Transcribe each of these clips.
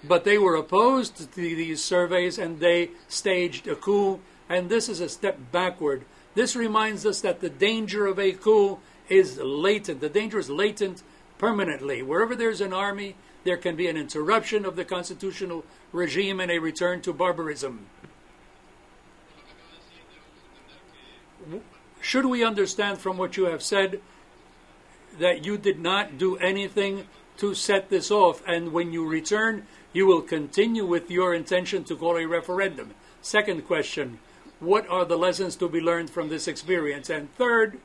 But they were opposed to these surveys and they staged a coup, and this is a step backward. This reminds us that the danger of a coup is latent. The danger is latent permanently. Wherever there's an army, there can be an interruption of the constitutional regime and a return to barbarism. Should we understand from what you have said that you did not do anything to set this off, and when you return, you will continue with your intention to call a referendum? Second question, what are the lessons to be learned from this experience? And third,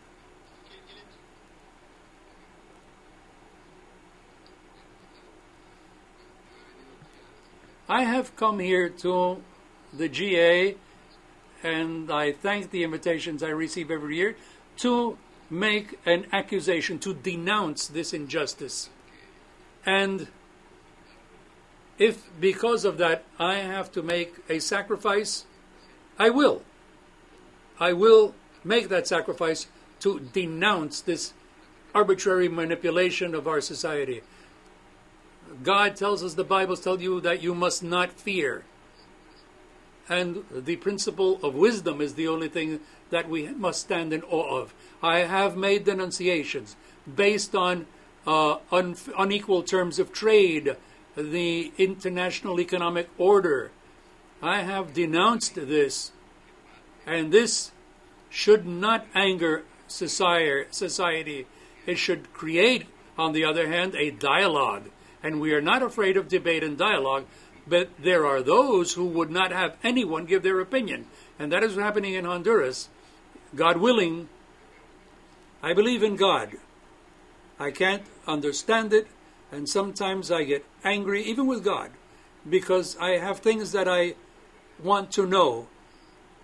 I have come here to the GA, and I thank the invitations I receive every year, to make an accusation, to denounce this injustice. And if because of that I have to make a sacrifice, I will. I will make that sacrifice to denounce this arbitrary manipulation of our society. God tells us, the Bibles tell you that you must not fear. And the principle of wisdom is the only thing that we must stand in awe of. I have made denunciations based on unequal terms of trade, the international economic order. I have denounced this, and this should not anger society. It should create, on the other hand, a dialogue. And we are not afraid of debate and dialogue, but there are those who would not have anyone give their opinion. And that is what's happening in Honduras. God willing, I believe in God. I can't understand it, and sometimes I get angry, even with God, because I have things that I want to know.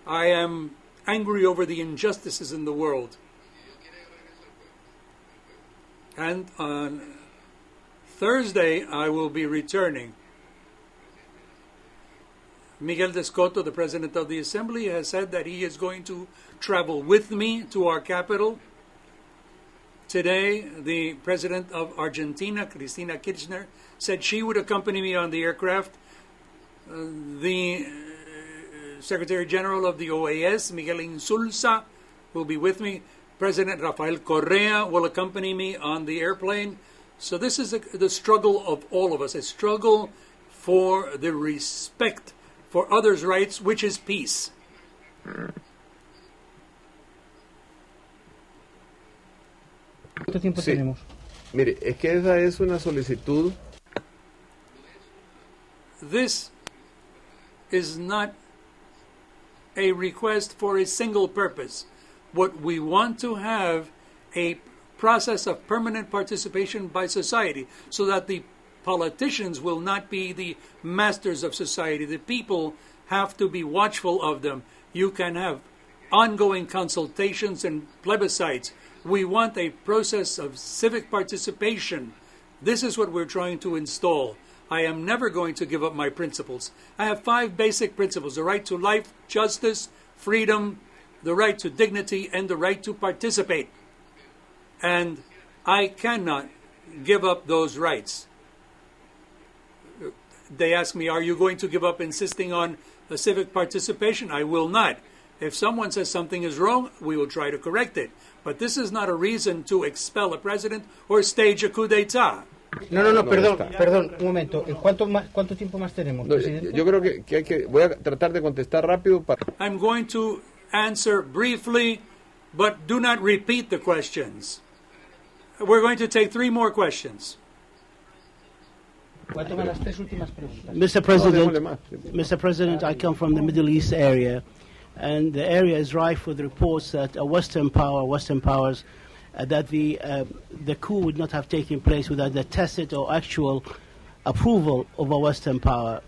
I am angry over the injustices in the world. And on Thursday, I will be returning. Miguel Descoto, the President of the Assembly, has said that he is going to travel with me to our capital. Today, the President of Argentina, Cristina Kirchner, said she would accompany me on the aircraft. The Secretary General of the OAS, Miguel Insulza, will be with me. President Rafael Correa will accompany me on the airplane. So this is the struggle of all of us, a struggle for the respect for others' rights, which is peace. ¿Cuánto tiempo Sí. tenemos? Mire, es que esa es una solicitud. This is not a request for a single purpose. What we want to have a process of permanent participation by society, so that the politicians will not be the masters of society. The people have to be watchful of them. You can have ongoing consultations and plebiscites. We want a process of civic participation. This is what we're trying to install. I am never going to give up my principles. I have 5 basic principles: the right to life, justice, freedom, the right to dignity, and the right to participate. And I cannot give up those rights. They ask me, are you going to give up insisting on a civic participation? I will not. If someone says something is wrong, we will try to correct it. But this is not a reason to expel a president or stage a coup d'etat. No, perdón, un momento. ¿Cuánto tiempo más tenemos, No, presidente? yo creo que voy a tratar de contestar rápido para... I'm going to answer briefly, but do not repeat the questions. We're going to take 3 more questions. Voy a tomar las 3 últimas preguntas. Mr. President, I come from the Middle East area, and the area is rife with reports that Western powers, that the coup would not have taken place without the tacit or actual approval of a Western power.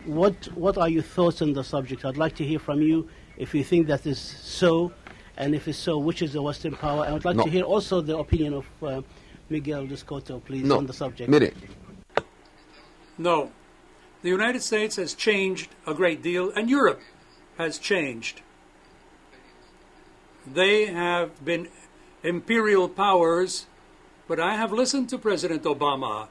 What are your thoughts on the subject? I'd like to hear from you if you think that is so, and if it's so, which is the Western power? I would like to hear also the opinion of Miguel Descoto, please, on the subject. Mire. No. The United States has changed a great deal, and Europe has changed. They have been imperial powers, but I have listened to President Obama.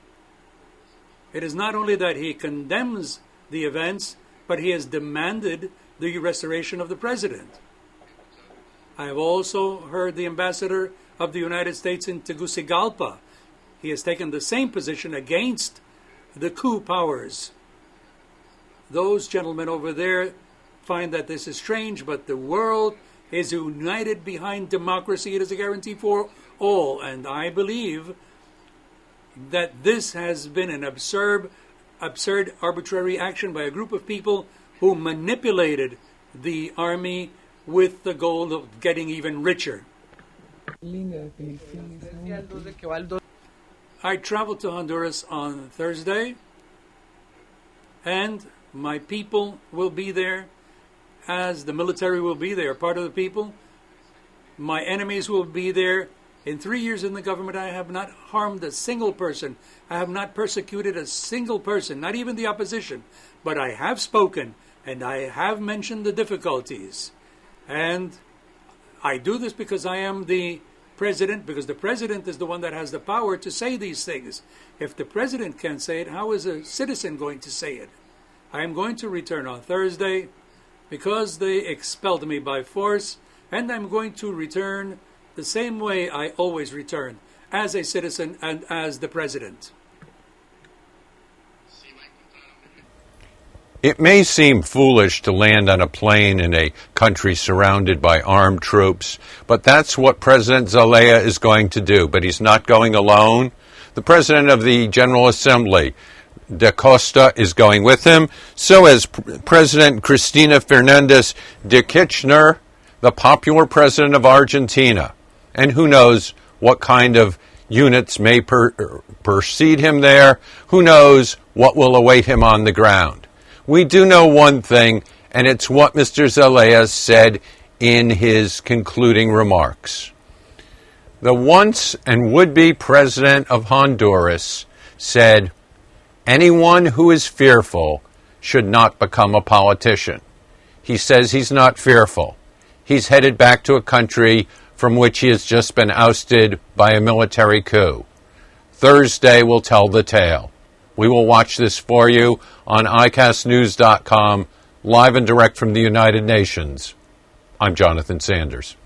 It is not only that he condemns the events, but he has demanded the restoration of the president. I have also heard the ambassador of the United States in Tegucigalpa. He has taken the same position against the coup powers. Those gentlemen over there find that this is strange, but the world is united behind democracy. It is a guarantee for all. And I believe that this has been an absurd, arbitrary action by a group of people who manipulated the army with the goal of getting even richer. I traveled to Honduras on Thursday, and my people will be there, as the military will be there, part of the people. My enemies will be there. In 3 years in the government, I have not harmed a single person. I have not persecuted a single person, not even the opposition. But I have spoken, and I have mentioned the difficulties. And I do this because I am the president, because the president is the one that has the power to say these things. If the president can't say it, how is a citizen going to say it? I am going to return on Thursday because they expelled me by force, and I'm going to return the same way I always return, as a citizen and as the president. It may seem foolish to land on a plane in a country surrounded by armed troops, but that's what President Zelaya is going to do. But he's not going alone. The President of the General Assembly, Da Costa, is going with him. So is President Cristina Fernandez de Kirchner, the popular president of Argentina. And who knows what kind of units may precede him there. Who knows what will await him on the ground. We do know one thing, and it's what Mr. Zelaya said in his concluding remarks. The once and would-be president of Honduras said, anyone who is fearful should not become a politician. He says he's not fearful. He's headed back to a country from which he has just been ousted by a military coup. Thursday will tell the tale. We will watch this for you on icastnews.com, live and direct from the United Nations. I'm Jonathan Sanders.